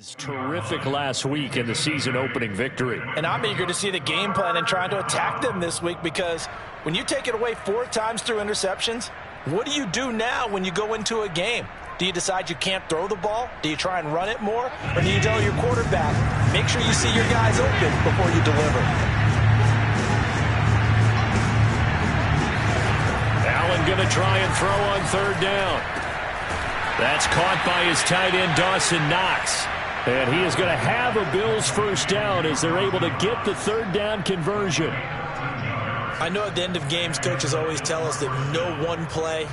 It's terrific last week in the season opening victory. And I'm eager to see the game plan and trying to attack them this week, because when you take it away 4 times through interceptions, what do you do now when you go into a game? Do you decide you can't throw the ball? Do you try and run it more? Or do you tell your quarterback, make sure you see your guys open before you deliver? Allen going to try and throw on 3rd down. That's caught by his tight end, Dawson Knox. And he is going to have a Bills 1st down as they're able to get the 3rd down conversion. I know at the end of games, coaches always tell us that no one play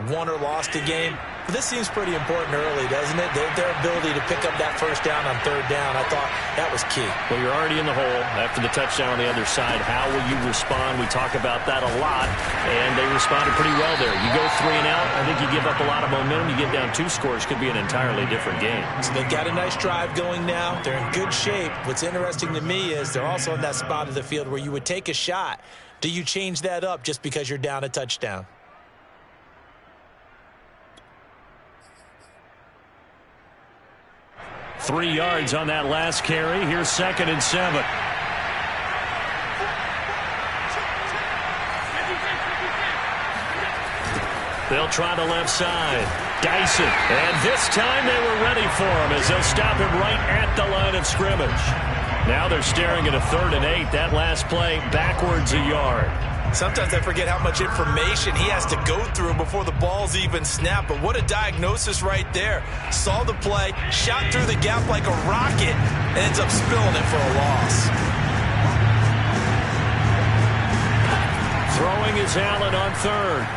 won or lost a game. But this seems pretty important early, doesn't it? Their ability to pick up that 1st down on 3rd down, I thought that was key. Well, you're already in the hole after the touchdown on the other side. How will you respond? We talk about that a lot, and they responded pretty well there. You go 3 and out, I think you give up a lot of momentum. You get down 2 scores, could be an entirely different game. So they've got a nice drive going now. They're in good shape. What's interesting to me is they're also in that spot of the field where you would take a shot. Do you change that up just because you're down a touchdown? Three yards on that last carry. Here's 2nd and 7. They'll try the left side. Dyson. And this time they were ready for him as they'll stop him right at the line of scrimmage. Now they're staring at a 3rd and 8. That last play backwards a yard. Sometimes I forget how much information he has to go through before the ball's even snapped. But what a diagnosis right there. Saw the play, shot through the gap like a rocket, and ends up spilling it for a loss. Throwing is Allen on 3rd.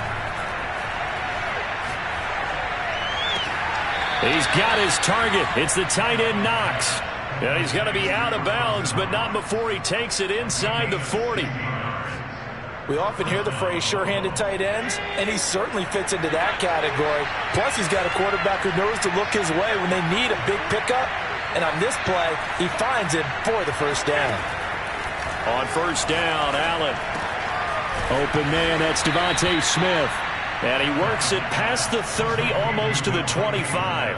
He's got his target. It's the tight end Knox. And he's going to be out of bounds, but not before he takes it inside the 40. We often hear the phrase sure-handed tight ends, and he certainly fits into that category. Plus, he's got a quarterback who knows to look his way when they need a big pickup. And on this play, he finds it for the 1st down. On 1st down, Allen. Open man, that's Devontae Smith. And he works it past the 30, almost to the 25.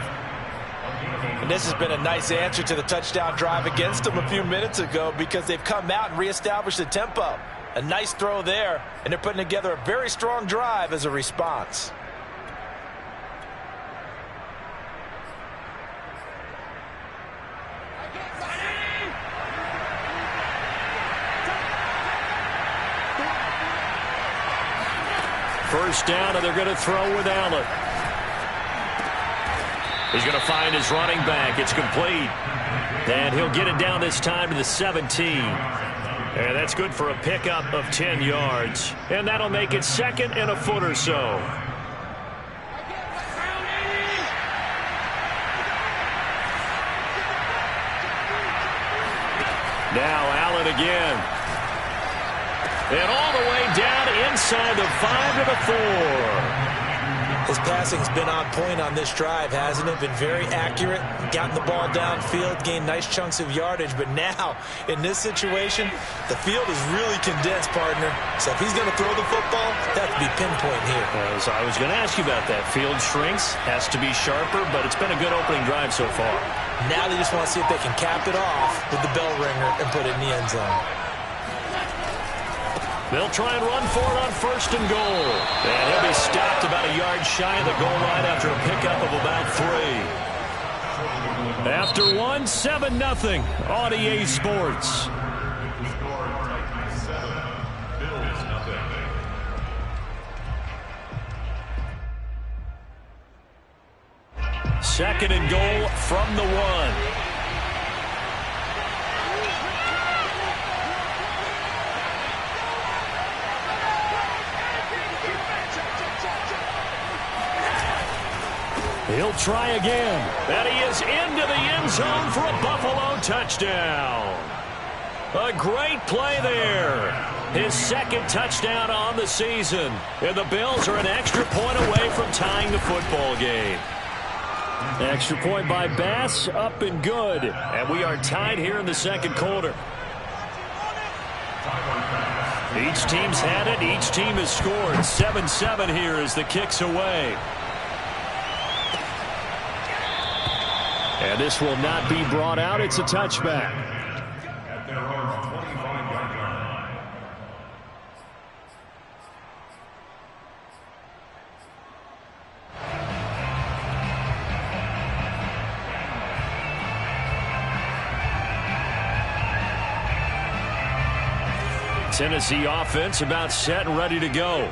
And this has been a nice answer to the touchdown drive against them a few minutes ago, because they've come out and reestablished the tempo. A nice throw there, and they're putting together a very strong drive as a response. First down, and they're going to throw with Allen. He's going to find his running back. It's complete. And he'll get it down this time to the 17. And that's good for a pickup of 10 yards. And that'll make it 2nd and a foot or so. Now Allen again. And all the way down inside the 5 to the 4. His passing's been on point on this drive, hasn't it? Been very accurate, gotten the ball downfield, gained nice chunks of yardage. But now, in this situation, the field is really condensed, partner. So if he's going to throw the football, that would be pinpoint here. As I was going to ask you about that. Field shrinks, has to be sharper, but it's been a good opening drive so far. Now they just want to see if they can cap it off with the bell ringer and put it in the end zone. They'll try and run for it on 1st and goal. And he'll be stopped about a yard shy of the goal line after a pickup of about 3. After 1, 7-0 on EA Sports. Second and goal from the 1. He'll try again. And he is into the end zone for a Buffalo touchdown. A great play there. His 2nd touchdown on the season. And the Bills are an extra point away from tying the football game. Extra point by Bass, up and good. And we are tied here in the 2nd quarter. Each team's had it. Each team has scored. 7-7 here as the kick's away. And this will not be brought out. It's a touchback. Tennessee offense about set and ready to go.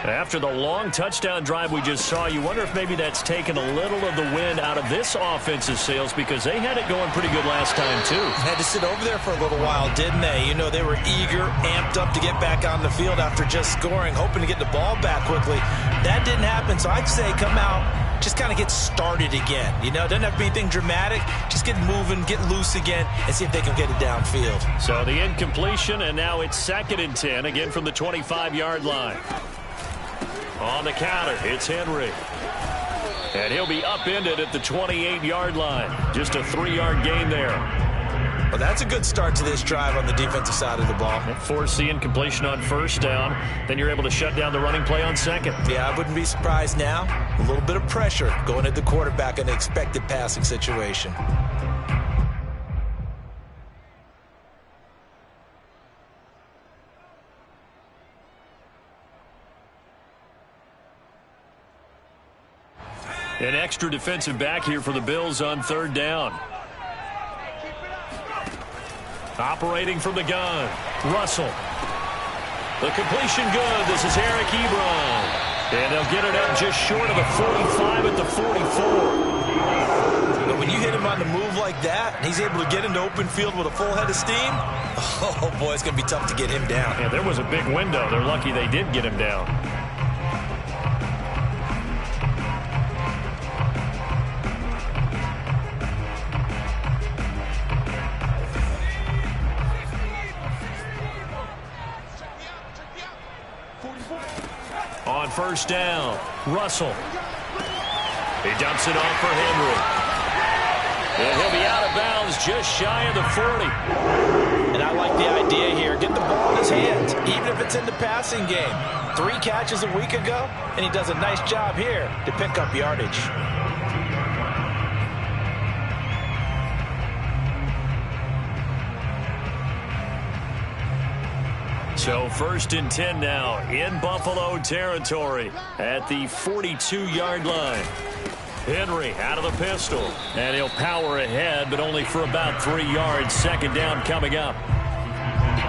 After the long touchdown drive we just saw, you wonder if maybe that's taken a little of the wind out of this offense's sails, because they had it going pretty good last time, too. Had to sit over there for a little while, didn't they? You know, they were eager, amped up to get back on the field after just scoring, hoping to get the ball back quickly. That didn't happen, so I'd say come out, just kind of get started again. You know, doesn't have to be anything dramatic. Just get moving, get loose again, and see if they can get it downfield. So the incompletion, and now it's 2nd and 10, again from the 25-yard line. On the counter, it's Henry. And he'll be upended at the 28-yard line. Just a 3-yard gain there. Well, that's a good start to this drive on the defensive side of the ball. Force the incompletion on 1st down. Then you're able to shut down the running play on 2nd. Yeah, I wouldn't be surprised now. A little bit of pressure going at the quarterback in an expected passing situation. An extra defensive back here for the Bills on 3rd down. Operating from the gun, Russell. The completion good. This is Eric Ebron. And they'll get it up just short of the 45 at the 44. But when you hit him on the move like that, and he's able to get into open field with a full head of steam, oh, boy, it's going to be tough to get him down. Yeah, there was a big window. They're lucky they did get him down. On 1st down, Russell. He dumps it off for Henry. And he'll be out of bounds just shy of the 40. And I like the idea here. Get the ball in his hands, even if it's in the passing game. 3 catches a week ago, and he does a nice job here to pick up yardage. So 1st and 10 now in Buffalo territory at the 42-yard line. Henry out of the pistol, and he'll power ahead, but only for about 3 yards. 2nd down coming up.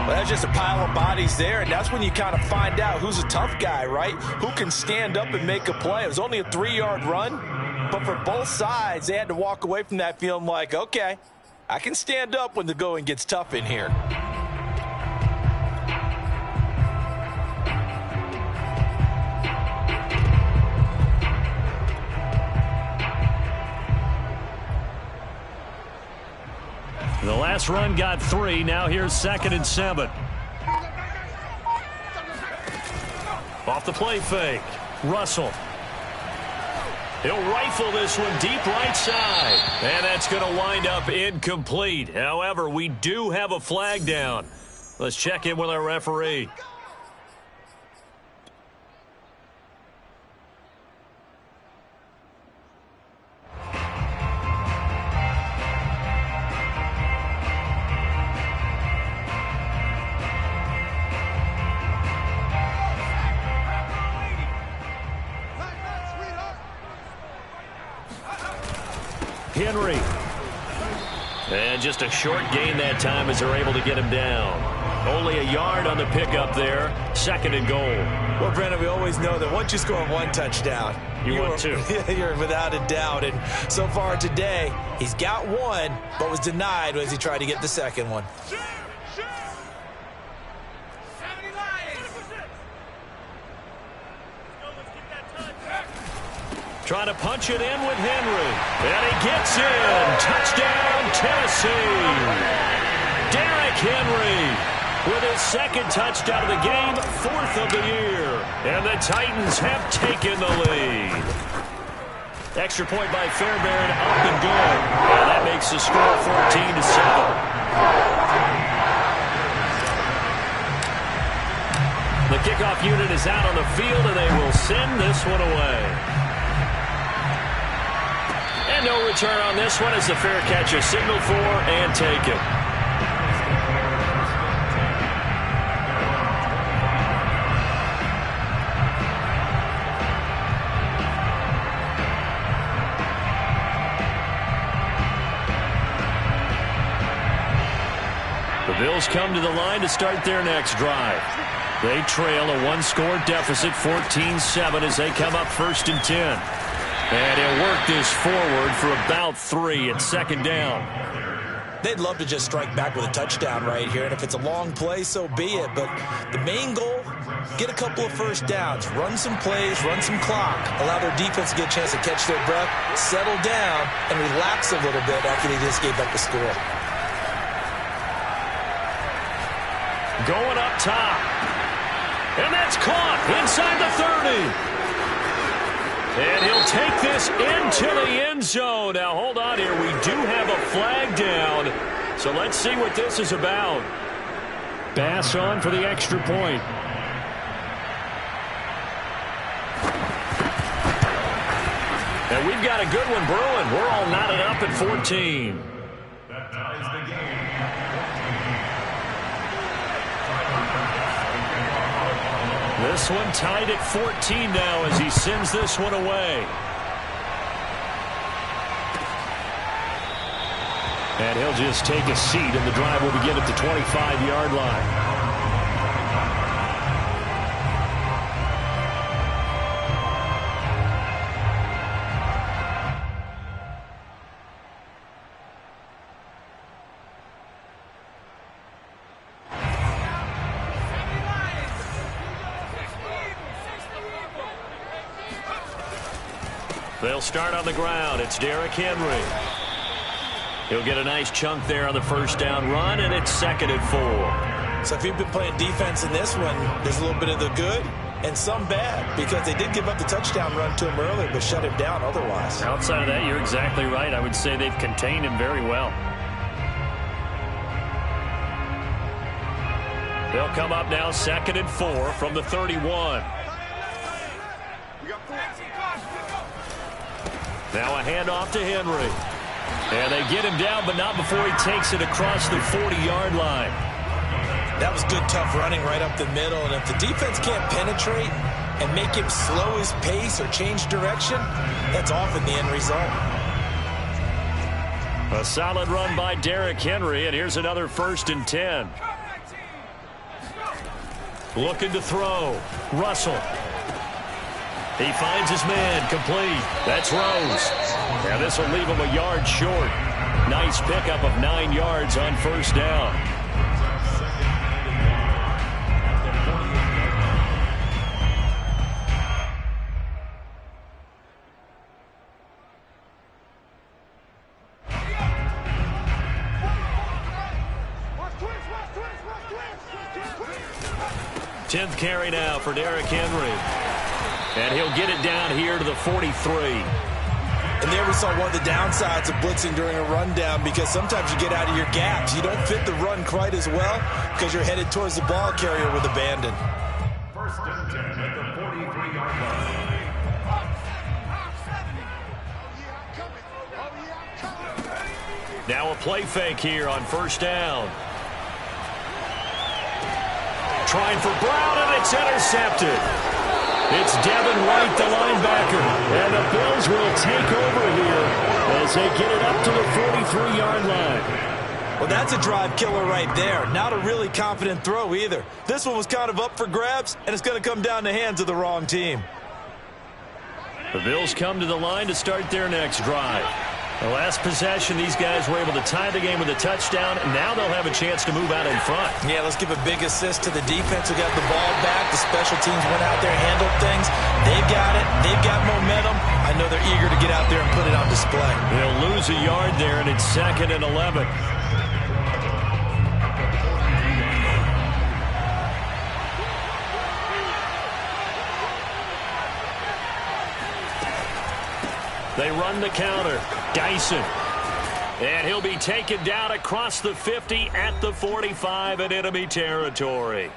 Well, that's just a pile of bodies there, and that's when you kind of find out who's a tough guy, right? Who can stand up and make a play. It was only a 3-yard run, but for both sides, they had to walk away from that feeling like, okay, I can stand up when the going gets tough in here. The last run got 3. Now here's 2nd and 7. Off the play fake. Russell. He'll rifle this one deep right side. And that's going to wind up incomplete. However, we do have a flag down. Let's check in with our referee. Henry. And just a short gain that time as they're able to get him down. Only a yard on the pickup there. 2nd and goal. Well, Brandon, we always know that once you score 1 touchdown, you want 2. You're without a doubt. And so far today, he's got 1, but was denied as he tried to get the 2nd one. Trying to punch it in with Henry. And he gets in. Touchdown, Tennessee. Derrick Henry with his 2nd touchdown of the game, 4th of the year. And the Titans have taken the lead. Extra point by Fairbairn, up and good. And that makes the score 14-7. The kickoff unit is out on the field, and they will send this one away. And no return on this one as the fair catch is signaled for and taken. The Bills come to the line to start their next drive. They trail a one-score deficit, 14-7, as they come up 1st and 10. And he'll work this forward for about 3 at 2nd down. They'd love to just strike back with a touchdown right here, and if it's a long play, so be it. But the main goal, get a couple of first downs, run some plays, run some clock, allow their defense to get a chance to catch their breath, settle down, and relax a little bit after they just gave up the score. Going up top. And that's caught inside the 30. And he'll take this into the end zone. Now, hold on here. We do have a flag down. So let's see what this is about. Bass on for the extra point. And we've got a good one brewing. We're all knotted up at 14. That ties the game. This one tied at 14 now as he sends this one away. And he'll just take a seat, and the drive will begin at the 25-yard line. They'll start on the ground. It's Derrick Henry. He'll get a nice chunk there on the first down run, and it's 2nd and 4. So if you've been playing defense in this one, there's a little bit of the good and some bad, because they did give up the touchdown run to him earlier, but shut him down otherwise. Outside of that, you're exactly right. I would say they've contained him very well. They'll come up now 2nd and 4 from the 31. Now a handoff to Henry. And they get him down, but not before he takes it across the 40-yard line. That was good, tough running right up the middle. And if the defense can't penetrate and make him slow his pace or change direction, that's often the end result. A solid run by Derrick Henry, and here's another 1st and 10. Looking to throw. Russell. He finds his man, complete. That's Rose. Now this will leave him a yard short. Nice pickup of 9 yards on 1st down. Tenth carry now for Derrick Henry. And he'll get it down here to the 43. And there we saw one of the downsides of blitzing during a rundown, because sometimes you get out of your gaps. You don't fit the run quite as well because you're headed towards the ball carrier with abandon. 1st and 10 at the 43-yard line. Now a play fake here on 1st down. Trying for Brown, and it's intercepted. It's Devin White, the linebacker, and the Bills will take over here as they get it up to the 43-yard line. Well, that's a drive killer right there. Not a really confident throw either. This one was kind of up for grabs, and it's going to come down the hands of the wrong team. The Bills come to the line to start their next drive. The last possession, these guys were able to tie the game with a touchdown, and now they'll have a chance to move out in front. Yeah, let's give a big assist to the defense who got the ball back. The special teams went out there, handled things. They've got it. They've got momentum. I know they're eager to get out there and put it on display. They'll lose a yard there, and it's 2nd and 11. They run the counter. Dyson. And he'll be taken down across the 50 at the 45 in enemy territory.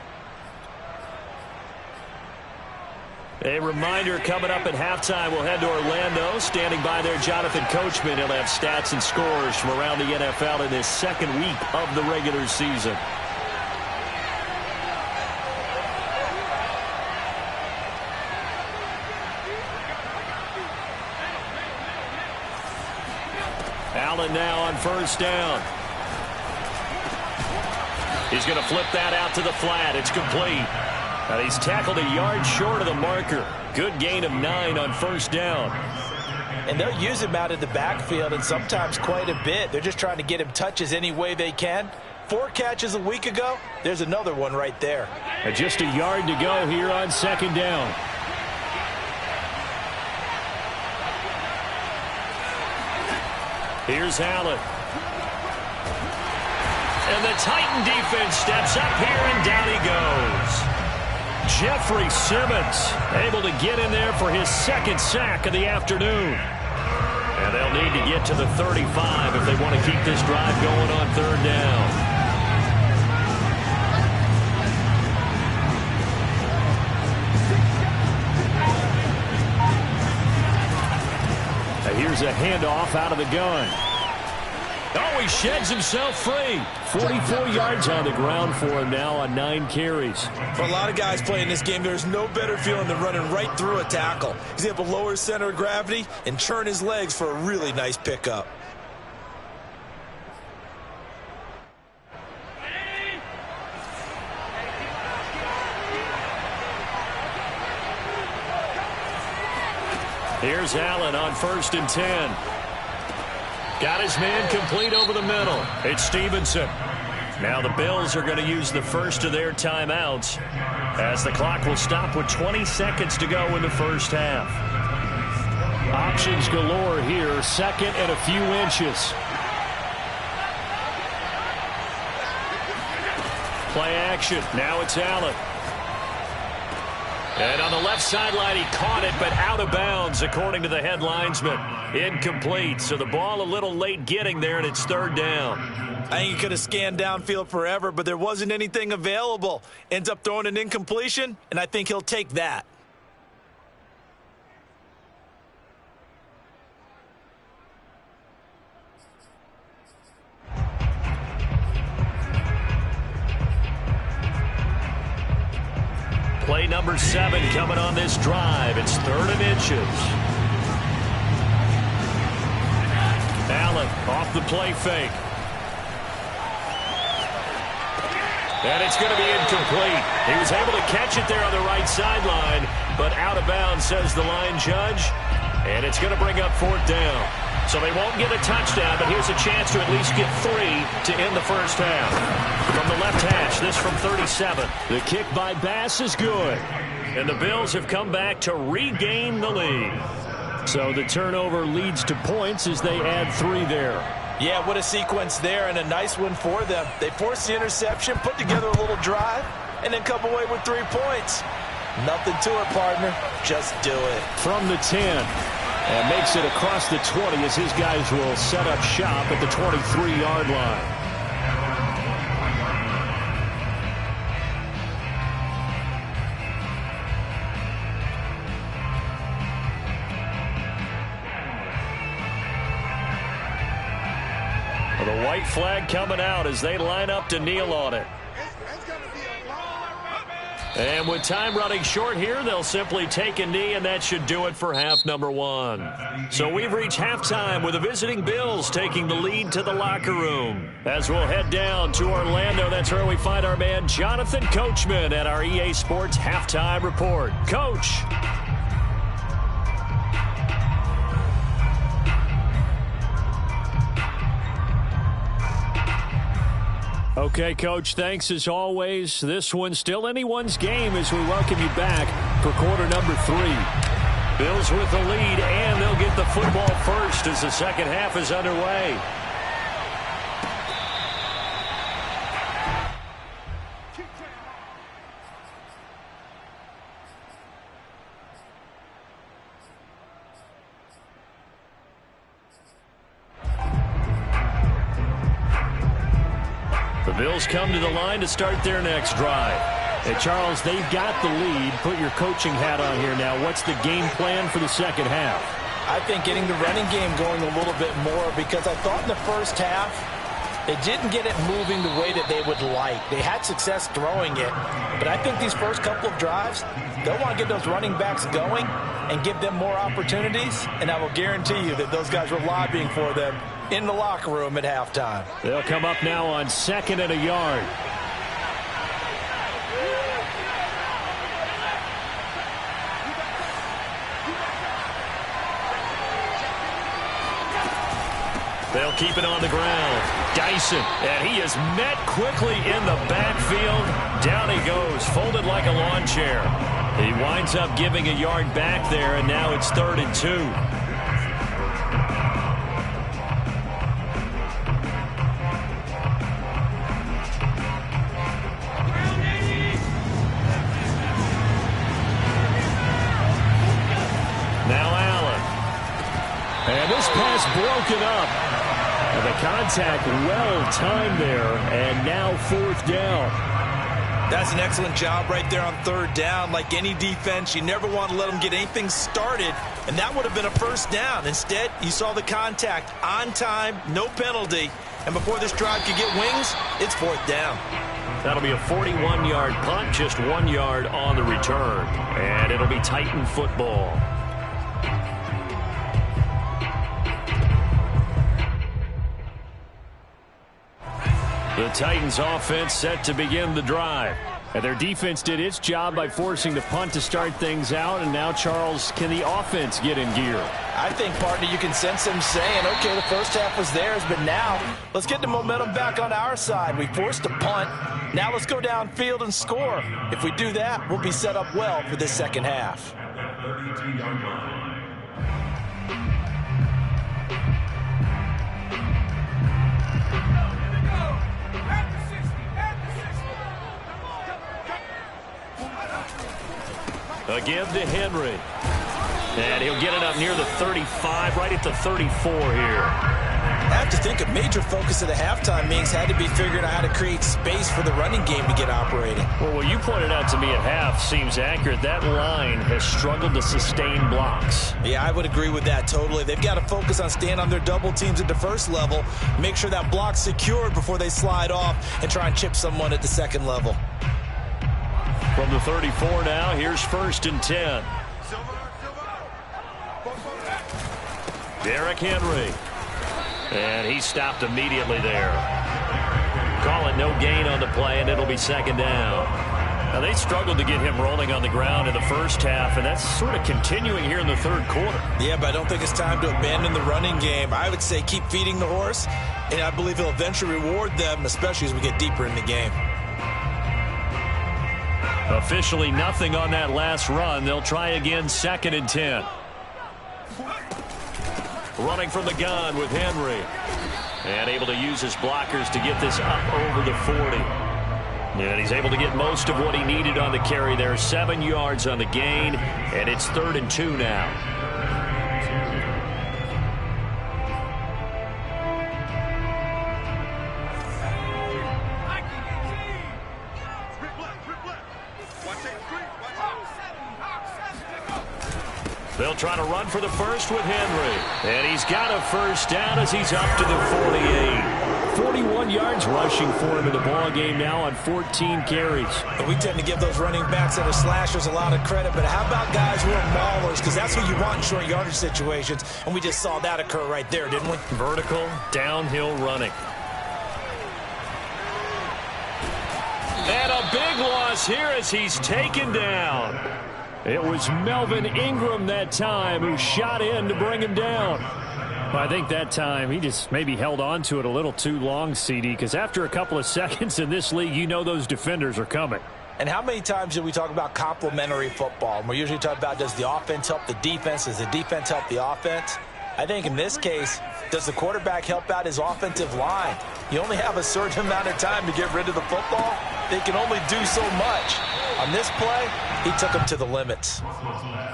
A reminder coming up at halftime, we'll head to Orlando. Standing by there, Jonathan Coachman. He'll have stats and scores from around the NFL in his second week of the regular season. Allen now on first down. He's going to flip that out to the flat. It's complete. And he's tackled a yard short of the marker. Good gain of 9 on first down. And they'll use him out in the backfield, and sometimes quite a bit. They're just trying to get him touches any way they can. 4 catches a week ago. There's another one right there. And just a yard to go here on second down. Here's Allen. And the Titan defense steps up here, and down he goes. Jeffrey Simmons able to get in there for his second sack of the afternoon. And they'll need to get to the 35 if they want to keep this drive going on third down. Now here's a handoff out of the gun. Oh, he sheds himself free. 44 yards on the ground for him now on 9 carries. For a lot of guys playing this game, there's no better feeling than running right through a tackle. He's able to lower his center of gravity and churn his legs for a really nice pickup. Here's Allen on 1st and 10. Got his man complete over the middle. It's Stevenson. Now the Bills are going to use the first of their timeouts as the clock will stop with 20 seconds to go in the first half. Options galore here. Second and a few inches. Play action. Now it's Allen. And on the left sideline, he caught it, but out of bounds, according to the head linesman. Incomplete, so the ball a little late getting there, and it's third down. I think he could have scanned downfield forever, but there wasn't anything available. Ends up throwing an incompletion, and I think he'll take that. Play number 7 coming on this drive. It's 3rd and inches. Allen off the play fake. And it's going to be incomplete. He was able to catch it there on the right sideline, but out of bounds, says the line judge. And it's going to bring up 4th down. So they won't get a touchdown, but here's a chance to at least get 3 to end the first half. From the left hash, this from 37. The kick by Bass is good. And the Bills have come back to regain the lead. So the turnover leads to points as they add 3 there. Yeah, what a sequence there, and a nice one for them. They forced the interception, put together a little drive, and then come away with 3 points. Nothing to it, partner. Just do it. From the 10. And makes it across the 20 as his guys will set up shop at the 23-yard line. Well, the white flag coming out as they line up to kneel on it. And with time running short here, they'll simply take a knee, and that should do it for half number 1. So we've reached halftime with the visiting Bills taking the lead to the locker room. As we'll head down to Orlando, that's where we find our man Jonathan Coachman at our EA Sports Halftime Report. Coach. Okay, Coach, thanks as always. This one's still anyone's game as we welcome you back for quarter number 3. Bills with the lead, and they'll get the football first as the second half is underway. The Bills come to the line to start their next drive. Hey, Charles, they've got the lead. Put your coaching hat on here now. What's the game plan for the second half? I think getting the running game going a little bit more, because I thought in the first half they didn't get it moving the way that they would like. They had success throwing it, but I think these first couple of drives, they'll want to get those running backs going and give them more opportunities, and I will guarantee you that those guys were lobbying for them in the locker room at halftime. They'll come up now on 2nd and a yard. They'll keep it on the ground. Dyson, and he is met quickly in the backfield. Down he goes, folded like a lawn chair. He winds up giving a yard back there, and now it's 3rd and 2. Now Allen. And this pass broken up. And the contact well timed there, and now 4th down. That's an excellent job right there on 3rd down. Like any defense, you never want to let them get anything started, and that would have been a 1st down. Instead, you saw the contact on time, no penalty, and before this drive could get wings, it's 4th down. That'll be a 41-yard punt, just 1 yard on the return, and it'll be Titan football. The Titans offense set to begin the drive. And their defense did its job by forcing the punt to start things out. And now, Charles, can the offense get in gear? I think, partner, you can sense them saying, okay, the first half was theirs, but now let's get the momentum back on our side. We forced a punt. Now let's go downfield and score. If we do that, we'll be set up well for this second half. Again to Henry. And he'll get it up near the 35, right at the 34 here. I have to think a major focus of the halftime meetings had to be figuring out how to create space for the running game to get operating. Well, what you pointed out to me at half seems accurate. That line has struggled to sustain blocks. Yeah, I would agree with that totally. They've got to focus on staying on their double teams at the first level, make sure that block's secured before they slide off and try and chip someone at the second level. From the 34 now, here's 1st and 10. Derrick Henry. And he stopped immediately there. Call it no gain on the play, and it'll be 2nd down. Now, they struggled to get him rolling on the ground in the first half, and that's sort of continuing here in the 3rd quarter. Yeah, but I don't think it's time to abandon the running game. I would say keep feeding the horse, and I believe he'll eventually reward them, especially as we get deeper in the game. Officially nothing on that last run. They'll try again, 2nd and 10. Running from the gun with Henry. And able to use his blockers to get this up over the 40. And he's able to get most of what he needed on the carry there. 7 yards on the gain, and it's 3rd and 2 now. They'll try to run for the first with Henry. And he's got a 1st down as he's up to the 48. 41 yards rushing for him in the ball game now on 14 carries. And we tend to give those running backs that are slashers a lot of credit, but how about guys who are maulers? Because that's what you want in short yardage situations, and we just saw that occur right there, didn't we? Vertical, downhill running. And a big loss here as he's taken down. It was Melvin Ingram that time who shot in to bring him down. I think that time he just maybe held on to it a little too long, CD, because after a couple of seconds in this league, you know those defenders are coming. And how many times do we talk about complementary football? And we're usually talking about, does the offense help the defense? Does the defense help the offense? I think in this case, does the quarterback help out his offensive line? You only have a certain amount of time to get rid of the football. They can only do so much. On this play, he took him to the limits.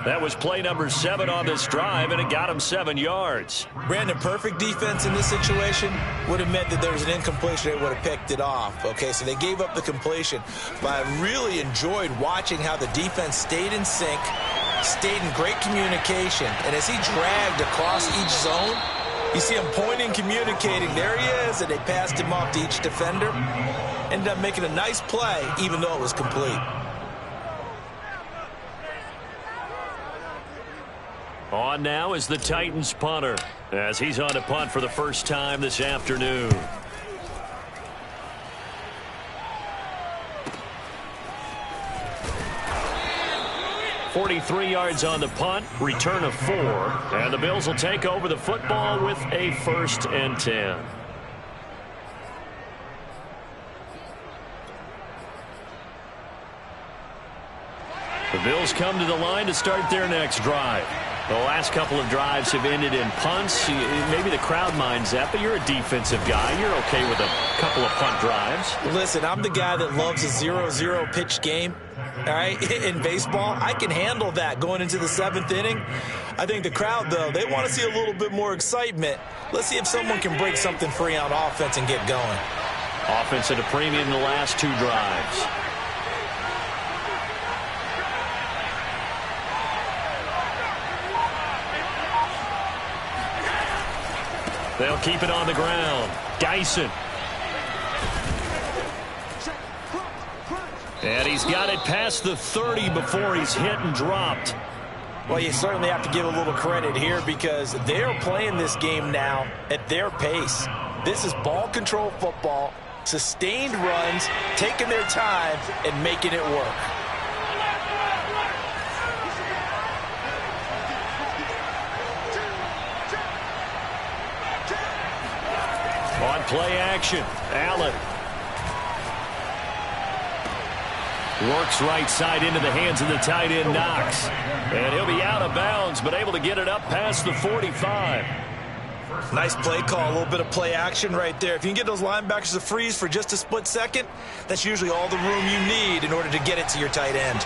That was play number 7 on this drive, and it got him 7 yards. Brandon, perfect defense in this situation would have meant that there was an incompletion. They would have picked it off. Okay, so they gave up the completion. But I really enjoyed watching how the defense stayed in sync, stayed in great communication. And as he dragged across each zone, you see him pointing, communicating. There he is, and they passed him off to each defender. Ended up making a nice play, even though it was complete. On now is the Titans punter, as he's on to punt for the first time this afternoon. "43 yards on the punt, return of 4, and the Bills will take over the football with a 1st and 10. The Bills come to the line to start their next drive. The last couple of drives have ended in punts. Maybe the crowd minds that, but you're a defensive guy. You're okay with a couple of punt drives. Listen, I'm the guy that loves a 0-0 pitch game. All right, in baseball, I can handle that going into the 7th inning. I think the crowd, though, they want to see a little bit more excitement. Let's see if someone can break something free on offense and get going. Offense at a premium in the last 2 drives. They'll keep it on the ground. Geisen. And he's got it past the 30 before he's hit and dropped. Well, you certainly have to give a little credit here because they're playing this game now at their pace. This is ball control football, sustained runs, taking their time, and making it work. On play action, Allen. Works right side into the hands of the tight end, Knox. And he'll be out of bounds, but able to get it up past the 45. Nice play call, a little bit of play action right there. If you can get those linebackers to freeze for just a split second, that's usually all the room you need in order to get it to your tight end.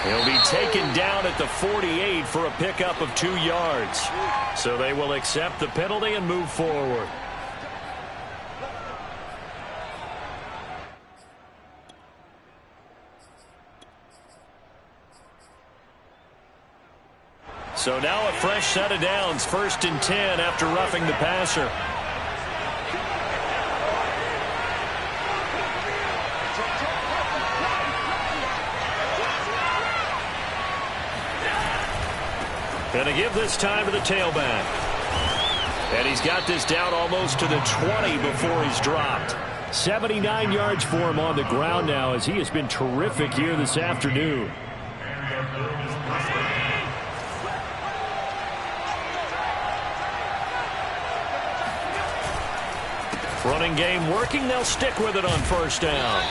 He'll be taken down at the 48 for a pickup of 2 yards. So they will accept the penalty and move forward. So now a fresh set of downs, 1st and 10 after roughing the passer. Going to give this time to the tailback. And he's got this down almost to the 20 before he's dropped. 79 yards for him on the ground now as he has been terrific here this afternoon. Running game working. They'll stick with it on 1st down.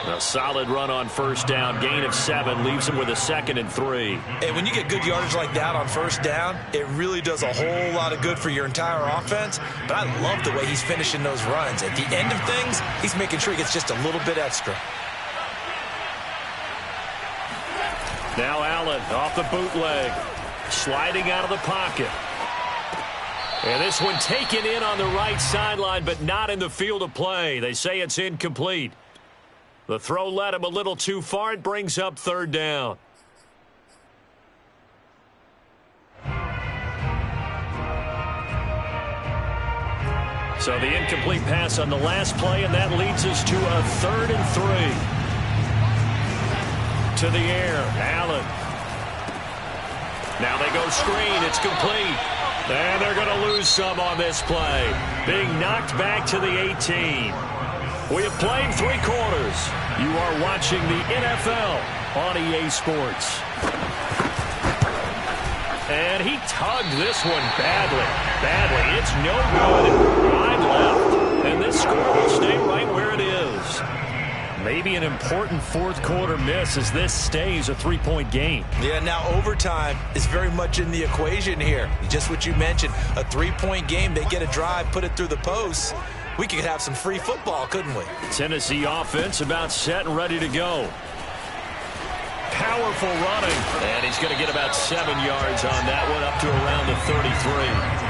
A solid run on 1st down. Gain of 7 leaves him with a 2nd and 3. And when you get good yardage like that on 1st down, it really does a whole lot of good for your entire offense. But I love the way he's finishing those runs. At the end of things, he's making sure he gets just a little bit extra. Now Allen off the bootleg. Sliding out of the pocket. And this one taken in on the right sideline, but not in the field of play. They say it's incomplete. The throw led him a little too far. It brings up 3rd down. So the incomplete pass on the last play, and that leads us to a 3rd and 3. To the air, Allen. Now they go screen. It's complete. And they're going to lose some on this play. Being knocked back to the 18. We have played 3 quarters. You are watching the NFL on EA Sports. And he tugged this one badly. It's no good. Wide left. And this score will stay right where it is. Maybe an important fourth quarter miss as this stays a three-point game. Yeah, now overtime is very much in the equation here. Just what you mentioned, a three-point game. They get a drive, put it through the posts. We could have some free football, couldn't we? Tennessee offense about set and ready to go. Powerful running. And he's going to get about 7 yards on that one, up to around the 33.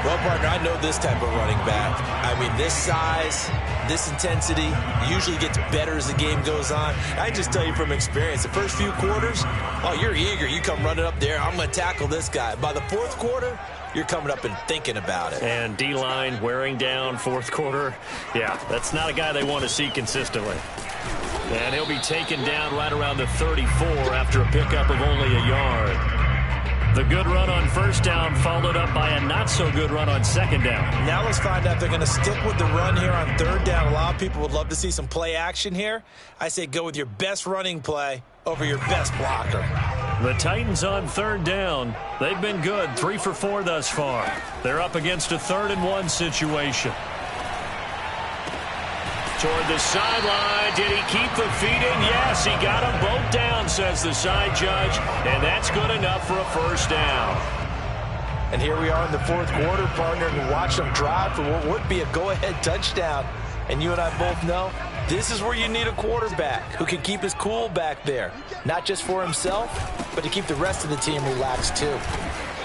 Well, partner, I know this type of running back. I mean, this size, this intensity usually gets better as the game goes on. I can just tell you from experience, the first few quarters, oh, you're eager. You come running up there, I'm going to tackle this guy. By the fourth quarter, you're coming up and thinking about it. And D-line wearing down fourth quarter. Yeah, that's not a guy they want to see consistently. And he'll be taken down right around the 34 after a pickup of only a yard. The good run on first down followed up by a not-so-good run on second down. Now let's find out if they're going to stick with the run here on third down. A lot of people would love to see some play action here. I say go with your best running play over your best blocker. The Titans on third down. They've been good, 3 for 4 thus far. They're up against a 3rd-and-1 situation. Toward the sideline. Did he keep the feet in? Yes, he got them both down, says the side judge. And that's good enough for a first down. And here we are in the fourth quarter, partner, and watch them drive for what would be a go-ahead touchdown. And you and I both know this is where you need a quarterback who can keep his cool back there. Not just for himself, but to keep the rest of the team relaxed too.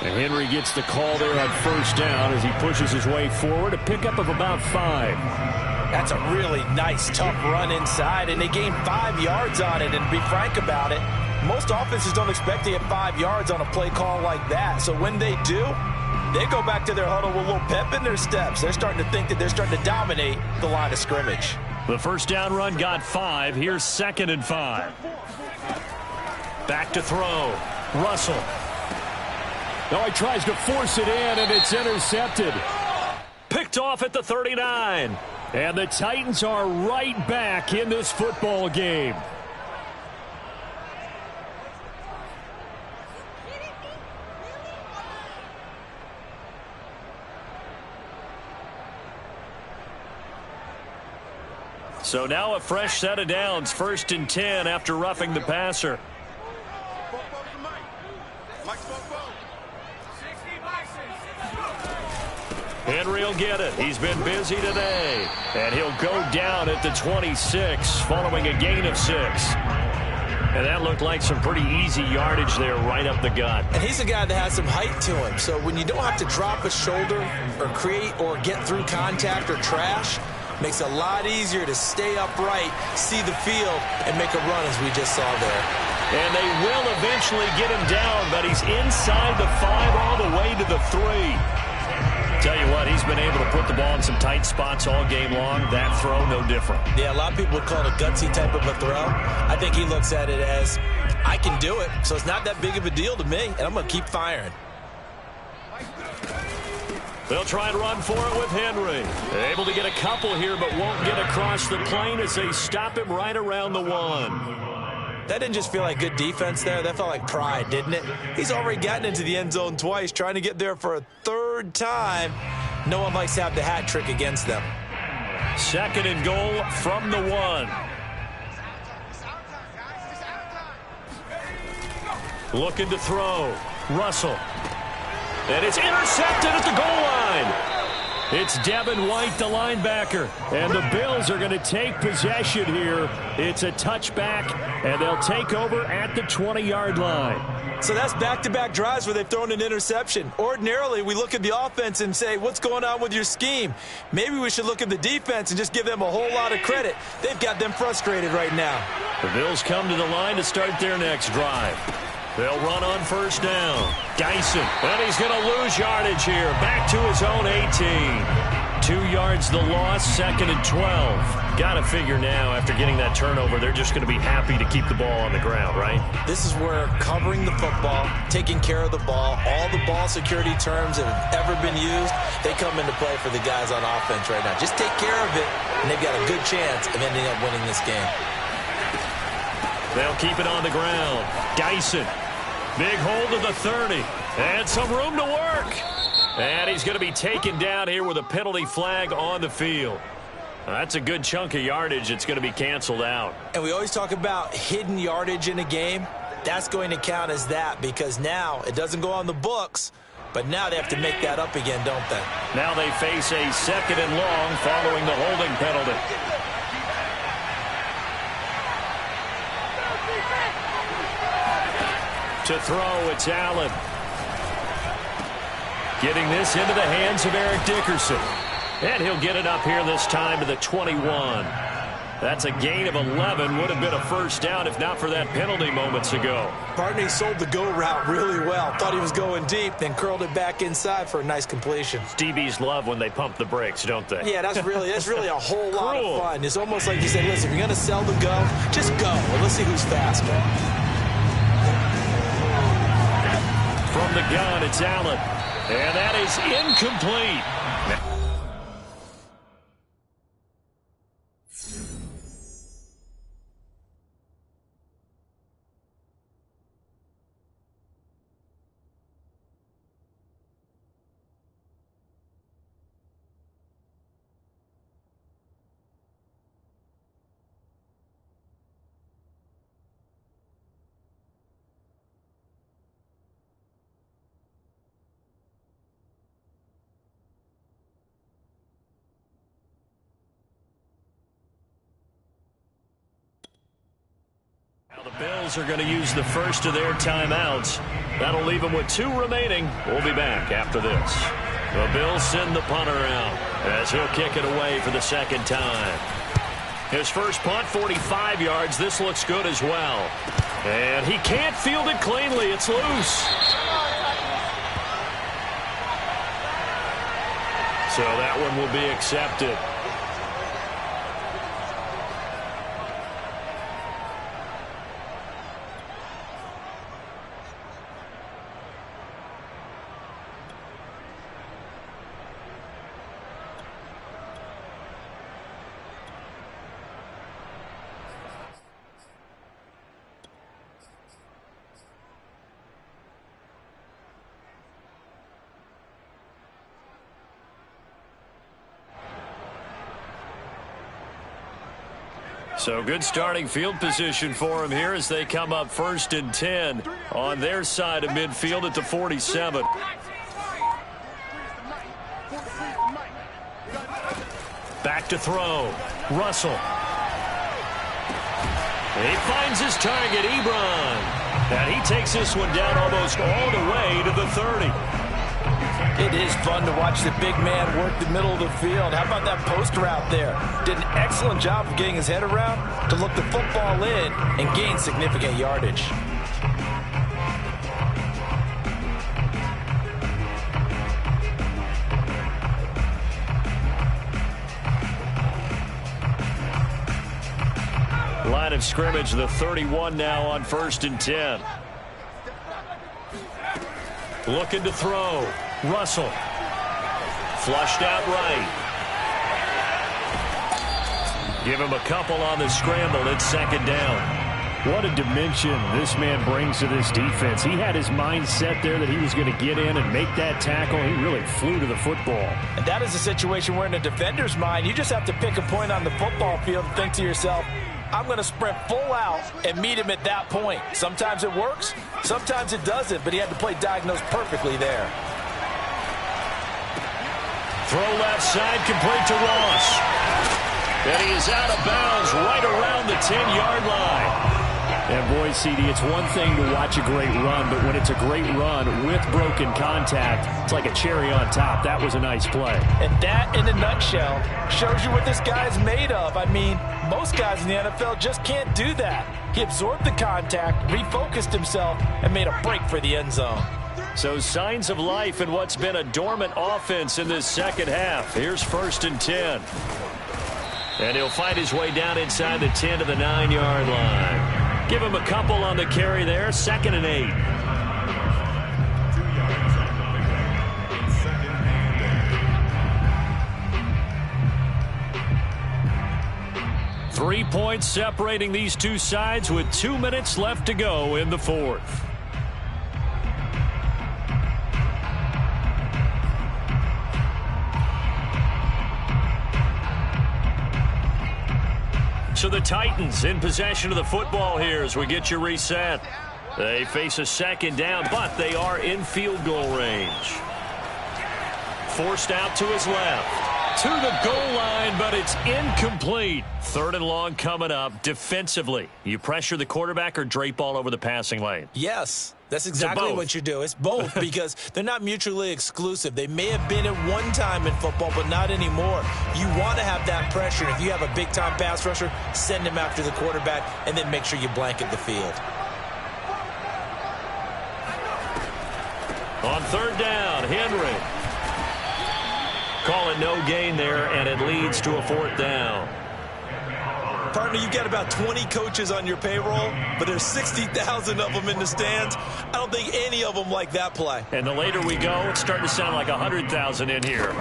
And Henry gets the call there on first down as he pushes his way forward. A pickup of about 5. That's a really nice, tough run inside, and they gained 5 yards on it. And to be frank about it, most offenses don't expect to get 5 yards on a play call like that. So when they do, they go back to their huddle with a little pep in their steps. They're starting to think that they're starting to dominate the line of scrimmage. The first down run got 5. Here's 2nd and 5. Back to throw. Russell. Now he tries to force it in, and it's intercepted. Picked off at the 39. And the Titans are right back in this football game. So now a fresh set of downs, 1st and 10 after roughing the passer. Henry will get it. He's been busy today. And he'll go down at the 26 following a gain of 6. And that looked like some pretty easy yardage there right up the gut. And he's a guy that has some height to him. So when you don't have to drop a shoulder or create or get through contact or trash, makes it a lot easier to stay upright, see the field, and make a run as we just saw there. And they will eventually get him down, but he's inside the 5 all the way to the 3. Tell you what, he's been able to put the ball in some tight spots all game long. That throw, no different. Yeah, a lot of people would call it a gutsy type of a throw. I think he looks at it as, I can do it, so it's not that big of a deal to me, and I'm going to keep firing. They'll try and run for it with Henry. They're able to get a couple here, but won't get across the plane as they stop him right around the 1. That didn't just feel like good defense there. That felt like pride, didn't it? He's already gotten into the end zone twice, trying to get there for a 3rd time. No one likes to have the hat trick against them. 2nd and goal from the 1. Looking to throw. Russell. And it's intercepted at the goal line. It's Devin White, the linebacker. And the Bills are going to take possession here. It's a touchback, and they'll take over at the 20-yard line. So that's back-to-back drives where they've thrown an interception. Ordinarily, we look at the offense and say, what's going on with your scheme? Maybe we should look at the defense and just give them a whole lot of credit. They've got them frustrated right now. The Bills come to the line to start their next drive. They'll run on first down. Dyson, and he's going to lose yardage here. Back to his own 18. 2 yards the loss, 2nd and 12. Got to figure now, after getting that turnover, they're just going to be happy to keep the ball on the ground, right? This is where covering the football, taking care of the ball, all the ball security terms that have ever been used, they come into play for the guys on offense right now. Just take care of it, and they've got a good chance of ending up winning this game. They'll keep it on the ground. Dyson. Big hold of the 30. And some room to work. And he's going to be taken down here with a penalty flag on the field. That's a good chunk of yardage. It's going to be canceled out. And we always talk about hidden yardage in a game. That's going to count as that because now it doesn't go on the books, but now they have to make that up again, don't they? Now they face a 2nd and long following the holding penalty. To throw, it's Allen. Getting this into the hands of Eric Dickerson. And he'll get it up here this time to the 21. That's a gain of 11. Would have been a first down if not for that penalty moments ago. Barney sold the go route really well. Thought he was going deep, then curled it back inside for a nice completion. DBs love when they pump the brakes, don't they? Yeah, that's really a whole lot of fun. It's almost like you say, listen, if you're going to sell the go, just go. Well, let's see who's faster. From the gun, it's Allen. And that is incomplete. The Bills are going to use the first of their timeouts. That'll leave them with 2 remaining. We'll be back after this. The Bills send the punter out as he'll kick it away for the 2nd time. His first punt, 45 yards. This looks good as well. And he can't field it cleanly. It's loose. So that one will be accepted. So good starting field position for him here as they come up 1st and 10 on their side of midfield at the 47. Back to throw. Russell. He finds his target, Ebron. And he takes this one down almost all the way to the 30. It is fun to watch the big man work the middle of the field. How about that post route there? Did an excellent job of getting his head around to look the football in and gain significant yardage. Line of scrimmage, the 31 now on 1st and 10. Looking to throw. Russell. Flushed out right. Give him a couple on the scramble. It's 2nd down. What a dimension this man brings to this defense. He had his mind set there that he was going to get in and make that tackle. He really flew to the football. And that is a situation where in a defender's mind, you just have to pick a point on the football field and think to yourself, I'm going to sprint full out and meet him at that point. Sometimes it works, sometimes it doesn't, but he had to play diagnose perfectly there. Throw left side, complete to Ross. And he is out of bounds right around the 10-yard line. And boy, CD, it's one thing to watch a great run, but when it's a great run with broken contact, it's like a cherry on top. That was a nice play. And that, in a nutshell, shows you what this guy's made of. I mean, most guys in the NFL just can't do that. He absorbed the contact, refocused himself, and made a break for the end zone. So signs of life in what's been a dormant offense in this second half. Here's 1st and 10. And he'll fight his way down inside the 10 to the 9-yard line. Give him a couple on the carry there. 2nd and 8. 3 points separating these two sides with 2 minutes left to go in the 4th. So the Titans in possession of the football here as we get you reset. They face a second down, but they are in field goal range. Forced out to his left. To the goal line, but it's incomplete. 3rd and long coming up. Defensively, you pressure the quarterback or drape all over the passing lane? Yes, that's exactly what you do. It's both because they're not mutually exclusive. They may have been at one time in football, but not anymore. You want to have that pressure. And if you have a big-time pass rusher, send him after the quarterback, and then make sure you blanket the field. On 3rd down, Henry. Call it no gain there, and it leads to a 4th down. Partner, you've got about 20 coaches on your payroll, but there's 60,000 of them in the stands. I don't think any of them like that play. And the later we go, it's starting to sound like 100,000 in here.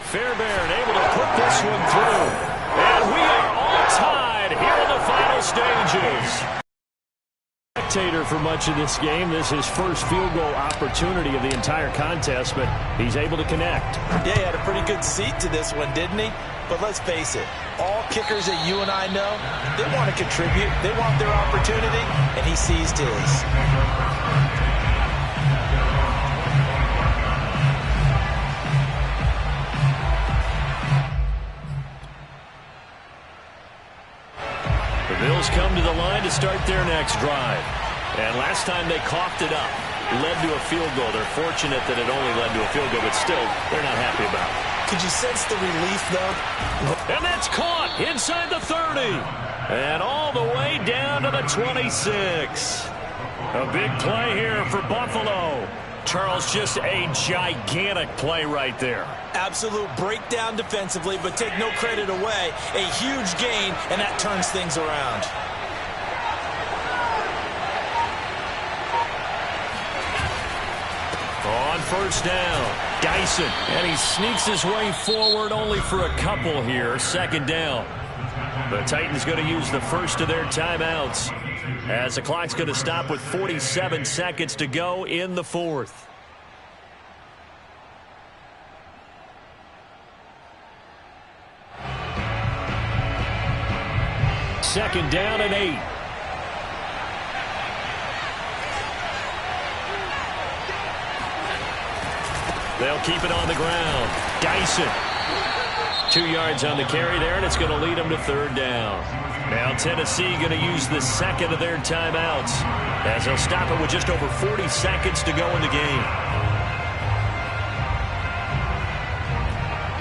Fairbairn able to put this one through. And we are all tied here in the final stages. Spectator for much of this game. This is his first field goal opportunity of the entire contest, but he's able to connect. Yeah, he had a pretty good seat to this one, didn't he? But let's face it, all kickers that you and I know, they want to contribute. They want their opportunity, and he seized his. The Bills come to the line to start their next drive. And last time they coughed it up, led to a field goal. They're fortunate that it only led to a field goal, but still, they're not happy about it. Could you sense the relief, though? And that's caught inside the 30. And all the way down to the 26. A big play here for Buffalo. Charles, just a gigantic play right there. Absolute breakdown defensively, but take no credit away. A huge gain, and that turns things around. On 1st down, Dyson, and he sneaks his way forward only for a couple here. 2nd down. The Titans going to use the first of their timeouts as the clock's going to stop with 47 seconds to go in the 4th. Second down and 8. They'll keep it on the ground. Dyson. 2 yards on the carry there, and it's going to lead them to 3rd down. Now Tennessee going to use the second of their timeouts as they'll stop it with just over 40 seconds to go in the game.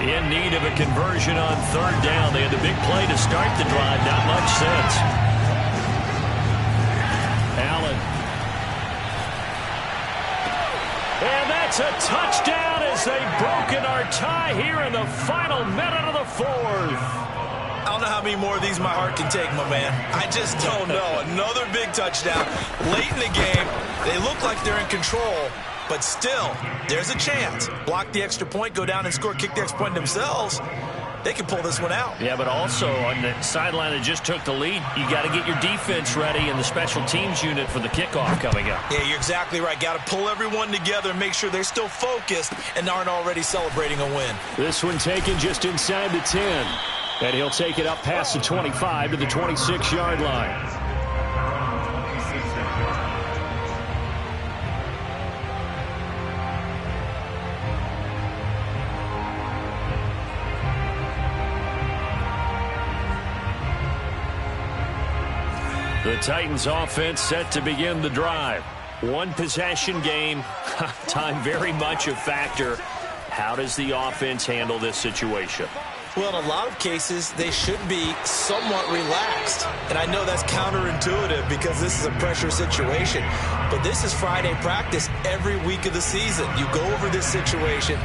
In need of a conversion on 3rd down. They had the big play to start the drive. Not much sense. Allen. And that's a touchdown as they've broken our tie here in the final minute of the 4th. I don't know how many more of these my heart can take, my man. I just don't know. Another big touchdown. Late in the game, they look like they're in control, but still, there's a chance. Block the extra point, go down and score, kick the extra point themselves. They can pull this one out. Yeah, but also on the sideline that just took the lead, you got to get your defense ready and the special teams unit for the kickoff coming up. Yeah, you're exactly right. Got to pull everyone together and make sure they're still focused and aren't already celebrating a win. This one taken just inside the 10. And he'll take it up past the 25 to the 26-yard line. The Titans offense set to begin the drive. One possession game. Time very much a factor. How does the offense handle this situation? Well, in a lot of cases, they should be somewhat relaxed. And I know that's counterintuitive because this is a pressure situation. But this is Friday practice every week of the season. You go over this situation,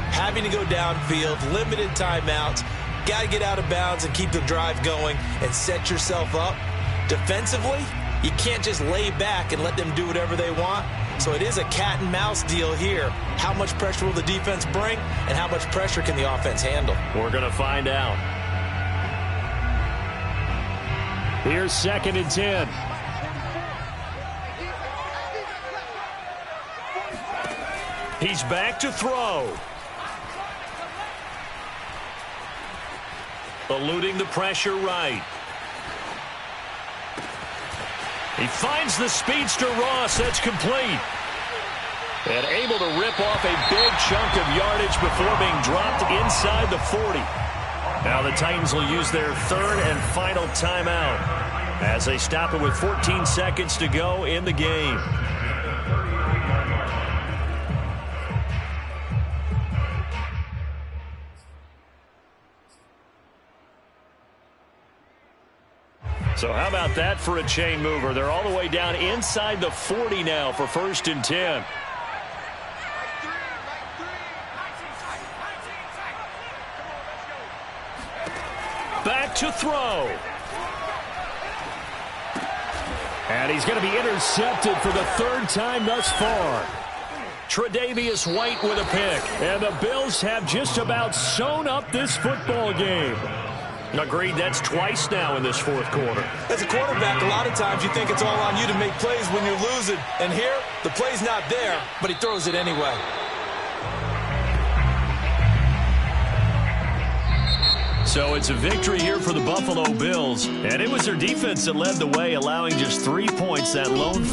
having to go downfield, limited timeouts, got to get out of bounds and keep the drive going and set yourself up. Defensively, you can't just lay back and let them do whatever they want. So it is a cat and mouse deal here. How much pressure will the defense bring, and how much pressure can the offense handle? We're going to find out. Here's 2nd and 10. He's back to throw. eluding the pressure right. He finds the speedster Ross. That's complete. And able to rip off a big chunk of yardage before being dropped inside the 40. Now the Titans will use their third and final timeout as they stop it with 14 seconds to go in the game. So how about that for a chain mover? They're all the way down inside the 40 now for 1st and 10. Back to throw. And he's going to be intercepted for the 3rd time thus far. Tre'Davious White with a pick. And the Bills have just about sewn up this football game. Agreed, that's twice now in this 4th quarter. As a quarterback, a lot of times you think it's all on you to make plays when you're losing. And here, the play's not there, but he throws it anyway. So it's a victory here for the Buffalo Bills. And it was their defense that led the way, allowing just 3 points, that lone